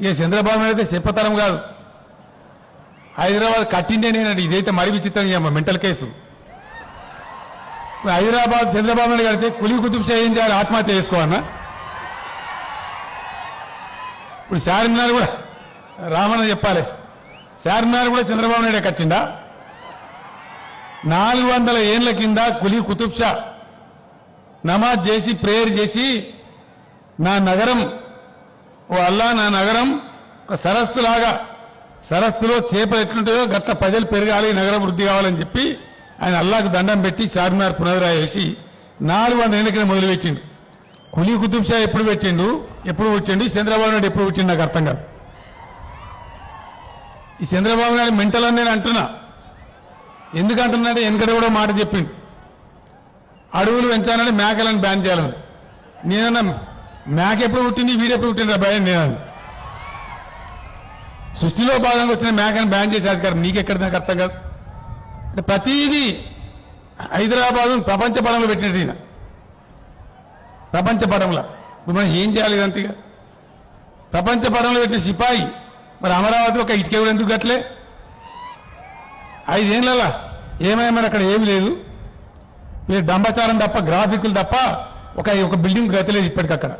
ఇక చంద్రబాబు నాయుడు అయితే చెప్పతరం కాదు. హైదరాబాద్ కట్టిండే నేను ఇదైతే మరి విచిత్రం మెంటల్ కేసు. హైదరాబాద్ చంద్రబాబు నాయుడు కడితే కులీ కుతుబ్ షా ఏం చేయాలి? ఆత్మహత్య చేసుకోవన్నా? ఇప్పుడు చార్మినార్ కూడా రామన్న చెప్పాలి, చార్మినార్ కూడా చంద్రబాబు నాయుడే కట్టిందా? 400 ఏళ్ల కింద కులీ కుతుబ్ షా నమాజ్ చేసి ప్రేయర్ చేసి నా నగరం, ఓ అల్లా నా నగరం ఒక సరస్సులాగా, సరస్సులో చేపలు ఎట్లుంటాయో గట్ల ప్రజలు పెరగాలి, నగరం వృద్ధి కావాలని చెప్పి ఆయన అల్లాకు దండం పెట్టి చార్మినార్ పునరాయేసి 400 ఏళ్ల కింద మొదలుపెట్టిండు. కులీ కుతుబ్ షా ఎప్పుడు పెట్టిండు, ఎప్పుడు పుట్టిండు, చంద్రబాబు నాయుడు ఎప్పుడు పుట్టిండు నాకు అర్థం కాదు. ఈ చంద్రబాబు నాయుడు మెంటల్ అని నేను అంటున్నా. ఎందుకంటున్నాడు? వెనకడ కూడా మాట చెప్పిండు, అడవులు పెంచాలని మేకలను బ్యాన్ చేయాలని. నేనన్నా మేక ఎప్పుడు పుట్టింది, వీడెప్పుడు పుట్టింది రా భయం? నేను సృష్టిలో భాగంగా వచ్చిన మేకను బ్యాన్ చేసే అధికారం నీకెక్కడ? నాకు అర్థం కాదు. అంటే ప్రతిదీ హైదరాబాద్ ప్రపంచ పటంలో పెట్టినట్టు ఈయన, ప్రపంచ పటంలో. ఇప్పుడు మనం ఏం చేయాలి? ఇదంతగా ప్రపంచ పటంలో పెట్టిన సిపాయి మరి అమరావతిలో ఒక ఇటుక కూడా ఎందుకు గట్లే? 5 ఏళ్ళ ఏమైనా అక్కడ ఏమి లేదు, మీరు డంబచారం తప్ప, గ్రాఫిక్లు తప్ప ఒక బిల్డింగ్ గతి లేదు ఇప్పటికక్కడ.